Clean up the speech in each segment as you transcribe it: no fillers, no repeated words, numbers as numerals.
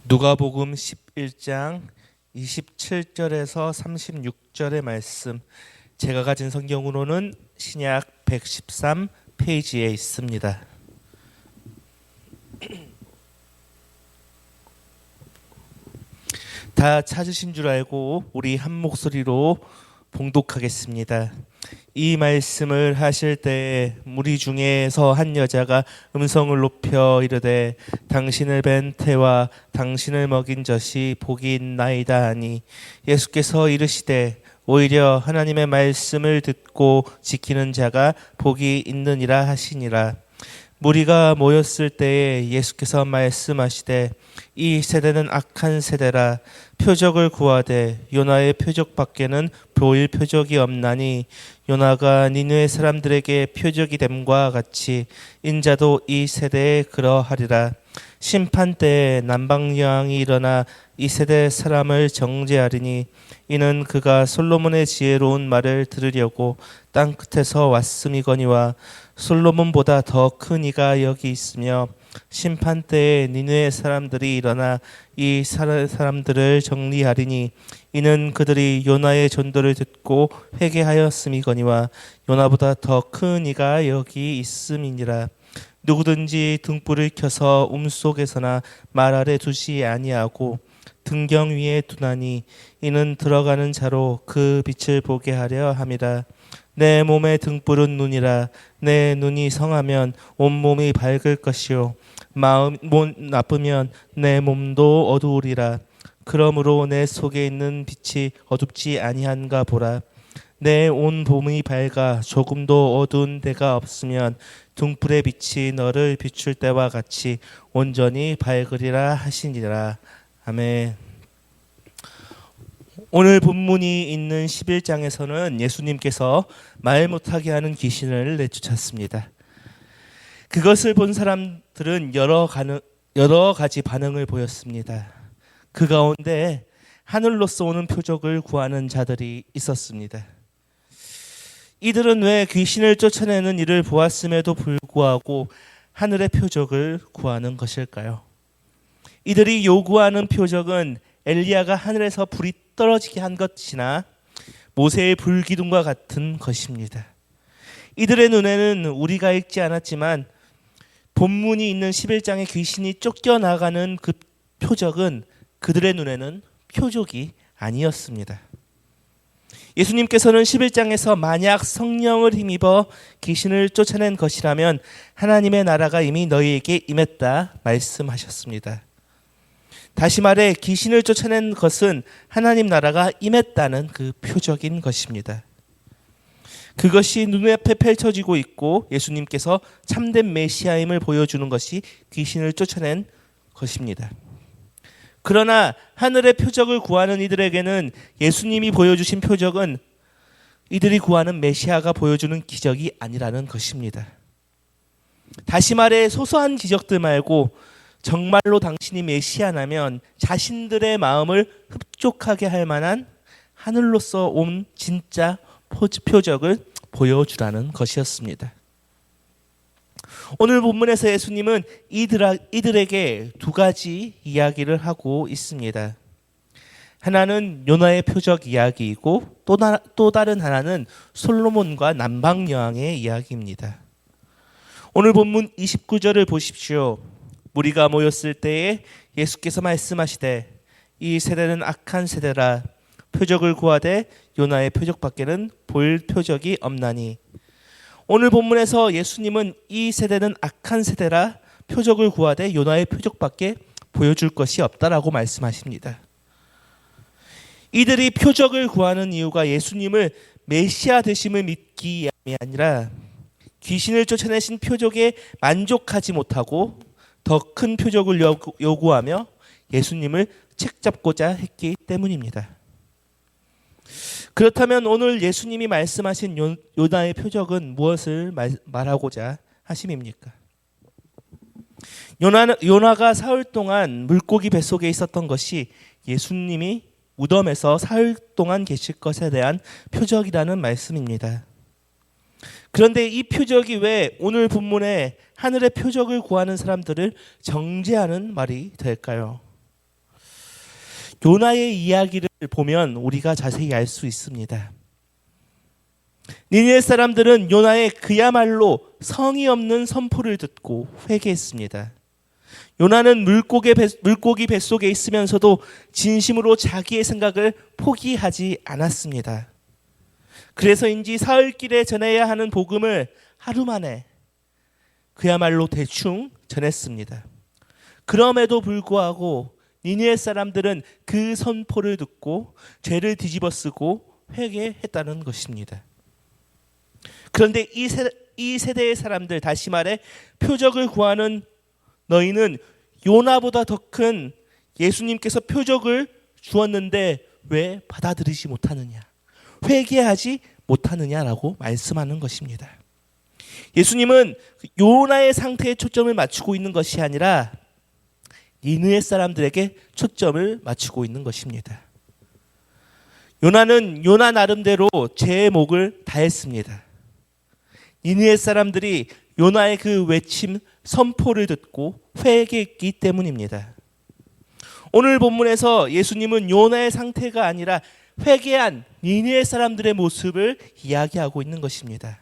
누가복음 11장 27절에서 36절의 말씀, 제가 가진 성경으로는 신약 113페이지에 있습니다. 다 찾으신 줄 알고 우리 한 목소리로 봉독하겠습니다. 이 말씀을 하실 때 무리 중에서 한 여자가 음성을 높여 이르되 당신을 뵌 태와 당신을 먹인 젖이 복이 있나이다 하니, 예수께서 이르시되 오히려 하나님의 말씀을 듣고 지키는 자가 복이 있느니라 하시니라. 무리가 모였을 때에 예수께서 말씀하시되 이 세대는 악한 세대라. 표적을 구하되 요나의 표적밖에는 보일 표적이 없나니, 요나가 니느웨 사람들에게 표적이 됨과 같이 인자도 이 세대에 그러하리라. 심판 때에 남방여왕이 일어나 이 세대 사람을 정죄하리니, 이는 그가 솔로몬의 지혜로운 말을 들으려고 땅 끝에서 왔음이거니와 솔로몬보다 더 큰 이가 여기 있으며, 심판 때에 니느웨 사람들이 일어나 이 사람들을 정리하리니, 이는 그들이 요나의 전도를 듣고 회개하였음이거니와 요나보다 더 큰 이가 여기 있음이니라. 누구든지 등불을 켜서 속에서나 말 아래 두지 아니하고 등경 위에 두나니, 이는 들어가는 자로 그 빛을 보게 하려 함이라. 내 몸의 등불은 눈이라. 내 눈이 성하면 온몸이 밝을 것이요 마음 나쁘면 내 몸도 어두우리라. 그러므로 내 속에 있는 빛이 어둡지 아니한가 보라. 내 온 몸이 밝아 조금도 어두운 데가 없으면 등불의 빛이 너를 비출 때와 같이 온전히 밝으리라 하시니라. 아멘. 오늘 본문이 있는 11장에서는 예수님께서 말 못하게 하는 귀신을 내쫓았습니다. 그것을 본 사람들은 여러 가지 반응을 보였습니다. 그 가운데 하늘로서 오는 표적을 구하는 자들이 있었습니다. 이들은 왜 귀신을 쫓아내는 일을 보았음에도 불구하고 하늘의 표적을 구하는 것일까요? 이들이 요구하는 표적은 엘리야가 하늘에서 불이 떨어지게 한 것이나 모세의 불기둥과 같은 것입니다. 이들의 눈에는 우리가 읽지 않았지만 본문이 있는 11장의 귀신이 쫓겨나가는 그 표적은 그들의 눈에는 표적이 아니었습니다. 예수님께서는 11장에서 만약 성령을 힘입어 귀신을 쫓아낸 것이라면 하나님의 나라가 이미 너희에게 임했다 말씀하셨습니다. 다시 말해 귀신을 쫓아낸 것은 하나님 나라가 임했다는 그 표적인 것입니다. 그것이 눈앞에 펼쳐지고 있고 예수님께서 참된 메시아임을 보여주는 것이 귀신을 쫓아낸 것입니다. 그러나 하늘의 표적을 구하는 이들에게는 예수님이 보여주신 표적은 이들이 구하는 메시아가 보여주는 기적이 아니라는 것입니다. 다시 말해 소소한 기적들 말고 정말로 당신이 메시아라면 자신들의 마음을 흡족하게 할 만한 하늘로서 온 진짜 표적을 보여주라는 것이었습니다. 오늘 본문에서 예수님은 이들에게 두 가지 이야기를 하고 있습니다. 하나는 요나의 표적 이야기이고 또 다른 하나는 솔로몬과 남방여왕의 이야기입니다. 오늘 본문 29절을 보십시오. 무리가 모였을 때에 예수께서 말씀하시되 이 세대는 악한 세대라. 표적을 구하되 요나의 표적밖에는 볼 표적이 없나니. 오늘 본문에서 예수님은 이 세대는 악한 세대라 표적을 구하되 요나의 표적밖에 보여줄 것이 없다라고 말씀하십니다. 이들이 표적을 구하는 이유가 예수님을 메시아 되심을 믿기 위함이 아니라 귀신을 쫓아내신 표적에 만족하지 못하고 더 큰 표적을 요구하며 예수님을 책잡고자 했기 때문입니다. 그렇다면 오늘 예수님이 말씀하신 요나의 표적은 무엇을 말하고자 하심입니까? 요나가 사흘 동안 물고기 뱃속에 있었던 것이 예수님이 무덤에서 사흘 동안 계실 것에 대한 표적이라는 말씀입니다. 그런데 이 표적이 왜 오늘 본문에 하늘의 표적을 구하는 사람들을 정죄하는 말이 될까요? 요나의 이야기를 보면 우리가 자세히 알 수 있습니다. 니느웨 사람들은 요나의 그야말로 성의 없는 선포를 듣고 회개했습니다. 요나는 물고기 뱃속에 있으면서도 진심으로 자기의 생각을 포기하지 않았습니다. 그래서인지 사흘길에 전해야 하는 복음을 하루 만에 그야말로 대충 전했습니다. 그럼에도 불구하고 니느웨 사람들은 그 선포를 듣고 죄를 뒤집어쓰고 회개했다는 것입니다. 그런데 이 세대의 사람들, 다시 말해 표적을 구하는 너희는 요나보다 더 큰 예수님께서 표적을 주었는데 왜 받아들이지 못하느냐, 회개하지 못하느냐라고 말씀하는 것입니다. 예수님은 요나의 상태에 초점을 맞추고 있는 것이 아니라 니느웨 사람들에게 초점을 맞추고 있는 것입니다. 요나는 요나 나름대로 죄의 목을 다했습니다. 니느웨 사람들이 요나의 그 외침, 선포를 듣고 회개했기 때문입니다. 오늘 본문에서 예수님은 요나의 상태가 아니라 회개한 니느웨 사람들의 모습을 이야기하고 있는 것입니다.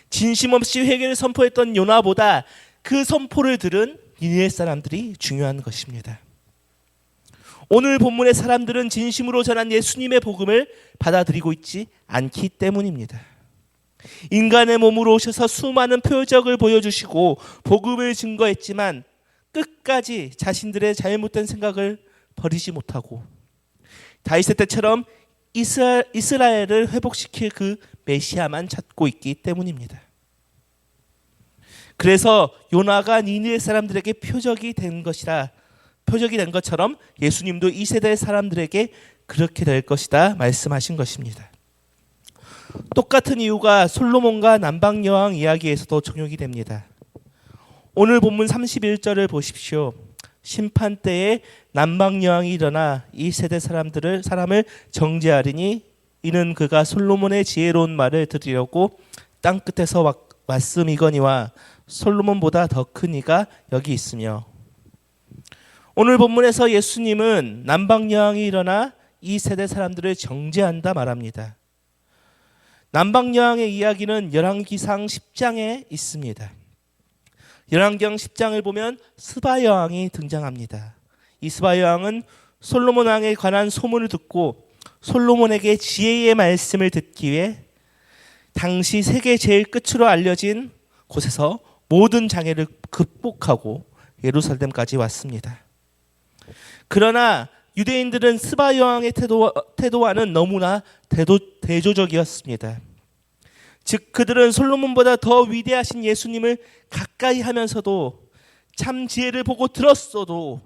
진심 없이 회개를 선포했던 요나보다 그 선포를 들은 니느웨 사람들이 중요한 것입니다. 오늘 본문의 사람들은 진심으로 전한 예수님의 복음을 받아들이고 있지 않기 때문입니다. 인간의 몸으로 오셔서 수많은 표적을 보여주시고 복음을 증거했지만 끝까지 자신들의 잘못된 생각을 버리지 못하고 다윗의 때처럼 이스라엘을 회복시킬 그 메시아만 찾고 있기 때문입니다. 그래서 요나가 니느웨 사람들에게 표적이 된 것처럼 예수님도 이 세대 사람들에게 그렇게 될 것이다 말씀하신 것입니다. 똑같은 이유가 솔로몬과 남방여왕 이야기에서도 적용이 됩니다. 오늘 본문 31절을 보십시오. 심판 때에 남방여왕이 일어나 이 세대 사람을 정죄하리니 이는 그가 솔로몬의 지혜로운 말을 들으려고 땅 끝에서 왔음이거니와 솔로몬보다 더 큰 이가 여기 있으며. 오늘 본문에서 예수님은 남방여왕이 일어나 이 세대 사람들을 정죄한다 말합니다. 남방여왕의 이야기는 열왕기상 10장에 있습니다. 열왕기상 10장을 보면 스바여왕이 등장합니다. 이 스바여왕은 솔로몬 왕에 관한 소문을 듣고 솔로몬에게 지혜의 말씀을 듣기 위해 당시 세계 제일 끝으로 알려진 곳에서 모든 장애를 극복하고 예루살렘까지 왔습니다. 그러나 유대인들은 스바여왕의 태도와는 너무나 대조적이었습니다. 즉 그들은 솔로몬보다 더 위대하신 예수님을 가까이 하면서도 참 지혜를 보고 들었어도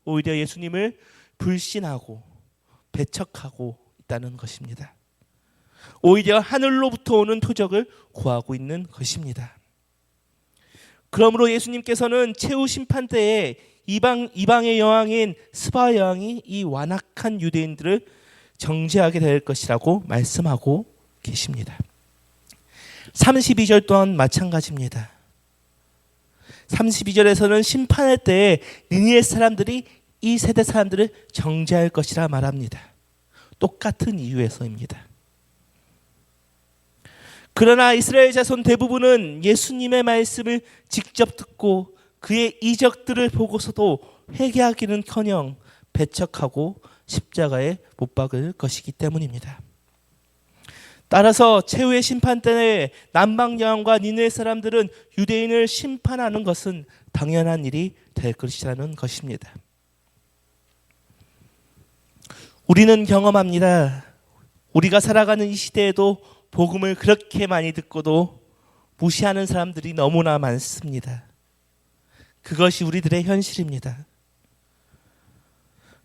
오히려 예수님을 불신하고 배척하고 있다는 것입니다. 오히려 하늘로부터 오는 표적을 구하고 있는 것입니다. 그러므로 예수님께서는 최후 심판 때에 이방의 여왕인 스바 여왕이 이 완악한 유대인들을 정죄하게 될 것이라고 말씀하고 계십니다. 32절 또한 마찬가지입니다. 32절에서는 심판할 때에 니느웨 사람들이 이 세대 사람들을 정죄할 것이라 말합니다. 똑같은 이유에서입니다. 그러나 이스라엘 자손 대부분은 예수님의 말씀을 직접 듣고 그의 이적들을 보고서도 회개하기는커녕 배척하고 십자가에 못 박을 것이기 때문입니다. 따라서 최후의 심판 때에 남방여왕과 니느웨 사람들은 유대인을 심판하는 것은 당연한 일이 될 것이라는 것입니다. 우리는 경험합니다. 우리가 살아가는 이 시대에도 복음을 그렇게 많이 듣고도 무시하는 사람들이 너무나 많습니다. 그것이 우리들의 현실입니다.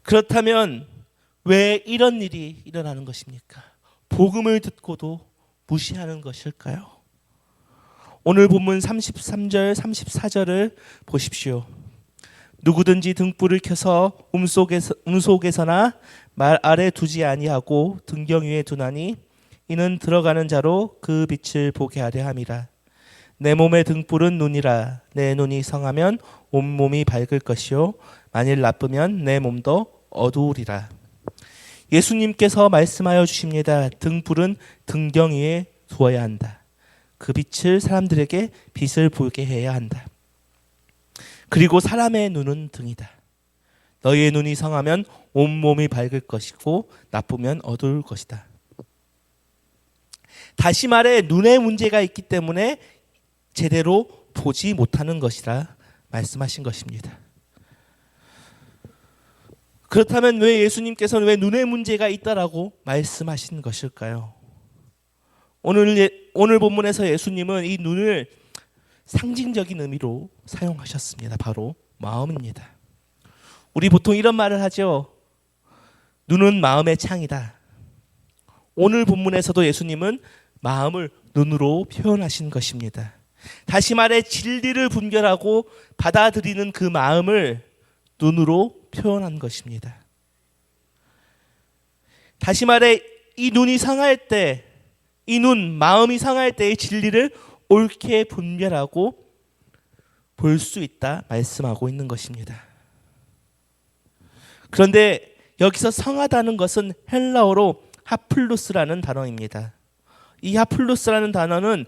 그렇다면 왜 이런 일이 일어나는 것입니까? 복음을 듣고도 무시하는 것일까요? 오늘 본문 33절, 34절을 보십시오. 누구든지 등불을 켜서 음속에서나 말 아래 두지 아니하고 등경 위에 두나니 이는 들어가는 자로 그 빛을 보게 하려 함이라. 내 몸의 등불은 눈이라. 내 눈이 성하면 온몸이 밝을 것이요 만일 나쁘면 내 몸도 어두우리라. 예수님께서 말씀하여 주십니다. 등불은 등경 위에 두어야 한다. 그 빛을 사람들에게 빛을 보게 해야 한다. 그리고 사람의 눈은 등이다. 너희의 눈이 성하면 온몸이 밝을 것이고 나쁘면 어두울 것이다. 다시 말해 눈에 문제가 있기 때문에 제대로 보지 못하는 것이라 말씀하신 것입니다. 그렇다면 왜 예수님께서는 왜 눈에 문제가 있다라고 말씀하신 것일까요? 오늘 본문에서 예수님은 이 눈을 상징적인 의미로 사용하셨습니다. 바로 마음입니다. 우리 보통 이런 말을 하죠. 눈은 마음의 창이다. 오늘 본문에서도 예수님은 마음을 눈으로 표현하신 것입니다. 다시 말해 진리를 분별하고 받아들이는 그 마음을 눈으로 표현한 것입니다. 다시 말해 이 눈이 상할 때, 이 마음이 상할 때의 진리를 옳게 분별하고 볼 수 있다 말씀하고 있는 것입니다. 그런데 여기서 성하다는 것은 헬라어로 하플루스라는 단어입니다. 이 하플루스라는 단어는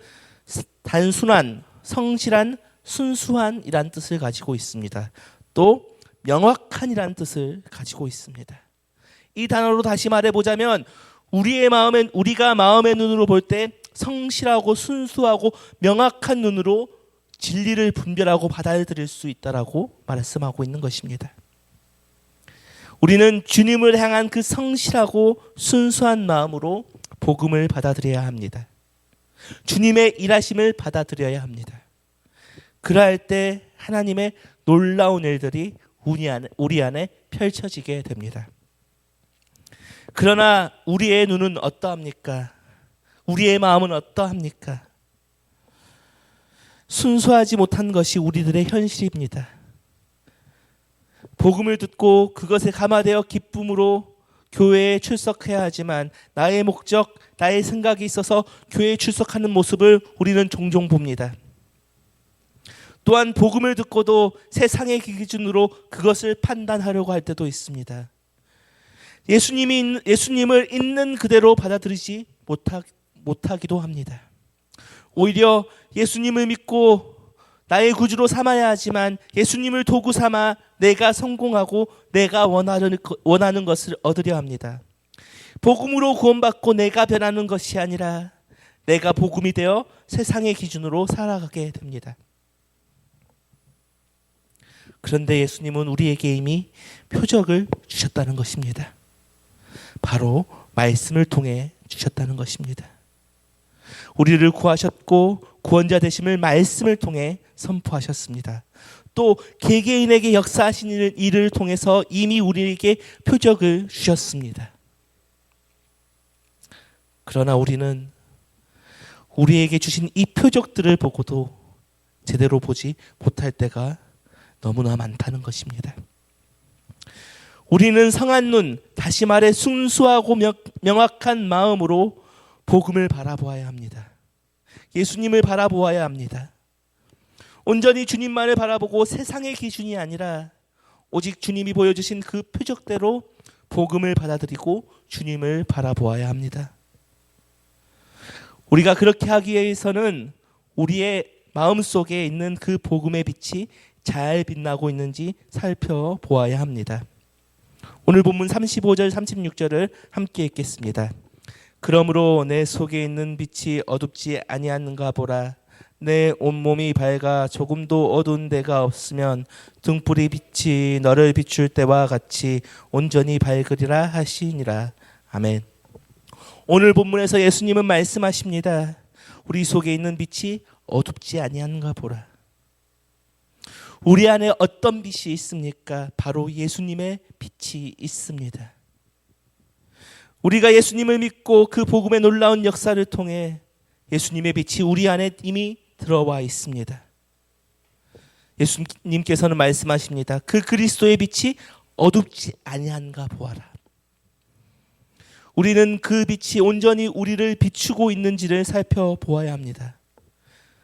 단순한, 성실한, 순수한이란 뜻을 가지고 있습니다. 또 명확한이란 뜻을 가지고 있습니다. 이 단어로 다시 말해보자면 우리가 마음의 눈으로 볼 때 성실하고 순수하고 명확한 눈으로 진리를 분별하고 받아들일 수 있다라고 말씀하고 있는 것입니다. 우리는 주님을 향한 그 성실하고 순수한 마음으로 복음을 받아들여야 합니다. 주님의 일하심을 받아들여야 합니다. 그러할 때 하나님의 놀라운 일들이 우리 안에 펼쳐지게 됩니다. 그러나 우리의 눈은 어떠합니까? 우리의 마음은 어떠합니까? 순수하지 못한 것이 우리들의 현실입니다. 복음을 듣고 그것에 감화되어 기쁨으로 교회에 출석해야 하지만 나의 목적, 나의 생각이 있어서 교회에 출석하는 모습을 우리는 종종 봅니다. 또한 복음을 듣고도 세상의 기준으로 그것을 판단하려고 할 때도 있습니다. 예수님을 있는 그대로 받아들이지 못하기도 합니다. 오히려 예수님을 믿고 나의 구주로 삼아야 하지만 예수님을 도구 삼아 내가 성공하고 내가 원하는 것을 얻으려 합니다. 복음으로 구원받고 내가 변하는 것이 아니라 내가 복음이 되어 세상의 기준으로 살아가게 됩니다. 그런데 예수님은 우리에게 이미 표적을 주셨다는 것입니다. 바로 말씀을 통해 주셨다는 것입니다. 우리를 구하셨고 구원자 되심을 말씀을 통해 선포하셨습니다. 또 개개인에게 역사하신 일을 통해서 이미 우리에게 표적을 주셨습니다. 그러나 우리는 우리에게 주신 이 표적들을 보고도 제대로 보지 못할 때가 너무나 많다는 것입니다. 우리는 성한 눈, 다시 말해 순수하고 명확한 마음으로 복음을 바라보아야 합니다. 예수님을 바라보아야 합니다. 온전히 주님만을 바라보고 세상의 기준이 아니라 오직 주님이 보여주신 그 표적대로 복음을 받아들이고 주님을 바라보아야 합니다. 우리가 그렇게 하기 위해서는 우리의 마음속에 있는 그 복음의 빛이 잘 빛나고 있는지 살펴보아야 합니다. 오늘 본문 35절 36절을 함께 읽겠습니다. 그러므로 내 속에 있는 빛이 어둡지 아니하는가 보라. 내 온몸이 밝아 조금도 어두운 데가 없으면 등불이 빛이 너를 비출 때와 같이 온전히 밝으리라 하시니라. 아멘. 오늘 본문에서 예수님은 말씀하십니다. 우리 속에 있는 빛이 어둡지 아니하는가 보라. 우리 안에 어떤 빛이 있습니까? 바로 예수님의 빛이 있습니다. 우리가 예수님을 믿고 그 복음의 놀라운 역사를 통해 예수님의 빛이 우리 안에 이미 들어와 있습니다. 예수님께서는 말씀하십니다. 그 그리스도의 빛이 어둡지 아니한가 보아라. 우리는 그 빛이 온전히 우리를 비추고 있는지를 살펴보아야 합니다.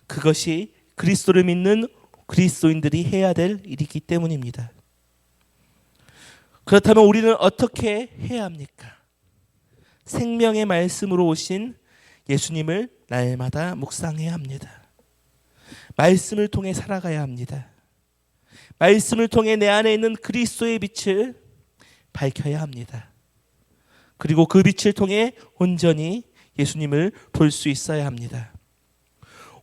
그것이 그리스도를 믿는 그리스도인들이 해야 될 일이기 때문입니다. 그렇다면 우리는 어떻게 해야 합니까? 생명의 말씀으로 오신 예수님을 날마다 묵상해야 합니다. 말씀을 통해 살아가야 합니다. 말씀을 통해 내 안에 있는 그리스도의 빛을 밝혀야 합니다. 그리고 그 빛을 통해 온전히 예수님을 볼 수 있어야 합니다.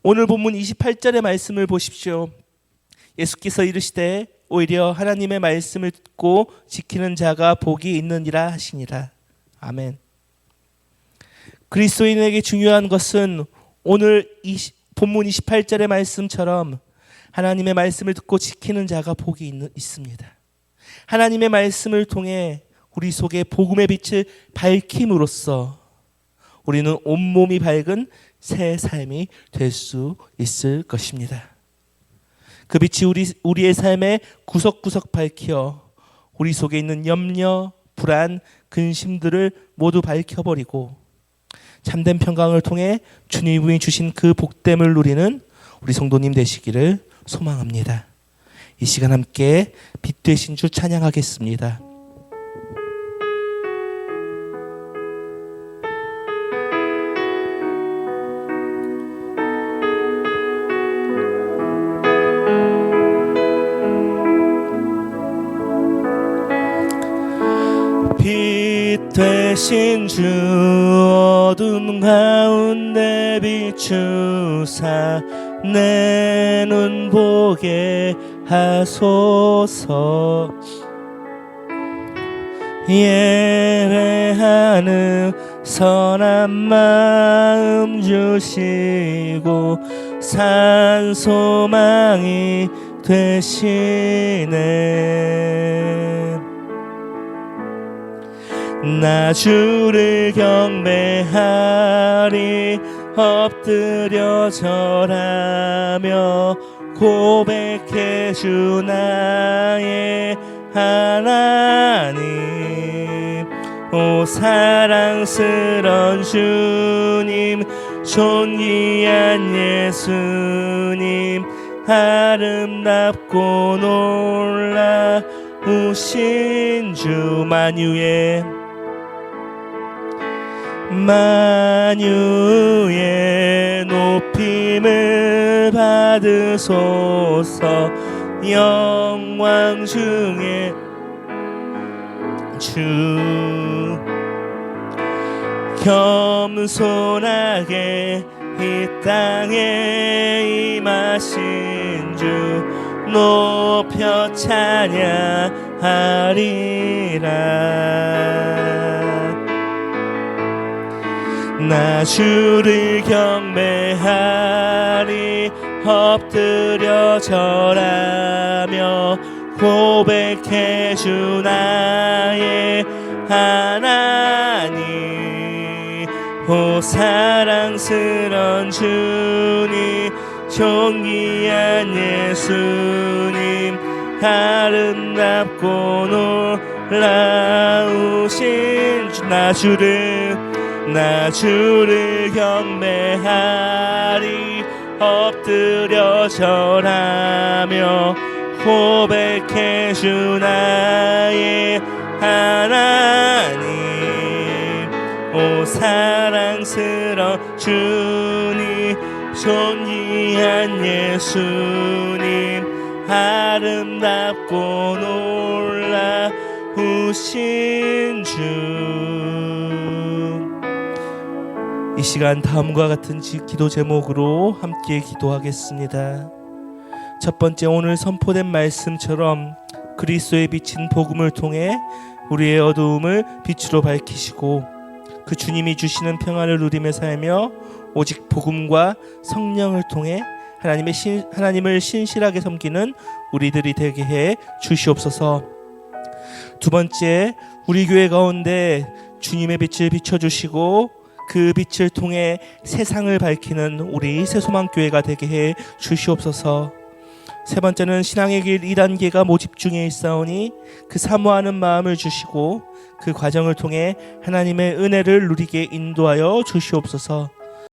오늘 본문 28절의 말씀을 보십시오. 예수께서 이르시되 오히려 하나님의 말씀을 듣고 지키는 자가 복이 있느니라 하시니라. 아멘. 그리스도인에게 중요한 것은 오늘 본문 28절의 말씀처럼 하나님의 말씀을 듣고 지키는 자가 복이 있습니다. 하나님의 말씀을 통해 우리 속에 복음의 빛을 밝힘으로써 우리는 온몸이 밝은 새 삶이 될 수 있을 것입니다. 그 빛이 우리의 삶에 구석구석 밝혀 우리 속에 있는 염려, 불안, 근심들을 모두 밝혀버리고 참된 평강을 통해 주님이 주신 그 복됨을 누리는 우리 성도님 되시기를 소망합니다. 이 시간 함께 빛 되신 주 찬양하겠습니다. 빛 되신 주 어둠 가운데 비추사 내 눈 보게 하소서. 예배하는 선한 마음 주시고 산 소망이 되시네. 나 주를 경배하리 엎드려 절하며 고백해 주 나의 하나님. 오 사랑스런 주님 존귀한 예수님 아름답고 놀라우신 주 만유의 높임을 받으소서. 영광 중에 주 겸손하게 이 땅에 임하신 주 높여 찬양하리라. 나 주를 경배하리 엎드려 절하며 고백해 주 나의 하나님. 오 사랑스런 주님 존귀한 예수님 아름답고 놀라우신 주. 나 주를 경배하리 엎드려 절하며 고백해 주 나의 하나님. 오 사랑스러운 주님 존귀한 예수님 아름답고 놀라우신 주. 이 시간 다음과 같은 기도 제목으로 함께 기도하겠습니다. 첫 번째, 오늘 선포된 말씀처럼 그리스도의 비친 복음을 통해 우리의 어두움을 빛으로 밝히시고 그 주님이 주시는 평안을 누리며 살며 오직 복음과 성령을 통해 하나님을 신실하게 섬기는 우리들이 되게 해 주시옵소서. 두 번째, 우리 교회 가운데 주님의 빛을 비춰주시고 그 빛을 통해 세상을 밝히는 우리 새소망교회가 되게 해 주시옵소서. 세 번째는 신앙의 길 2단계가 모집 중에 있사오니 그 사모하는 마음을 주시고 그 과정을 통해 하나님의 은혜를 누리게 인도하여 주시옵소서.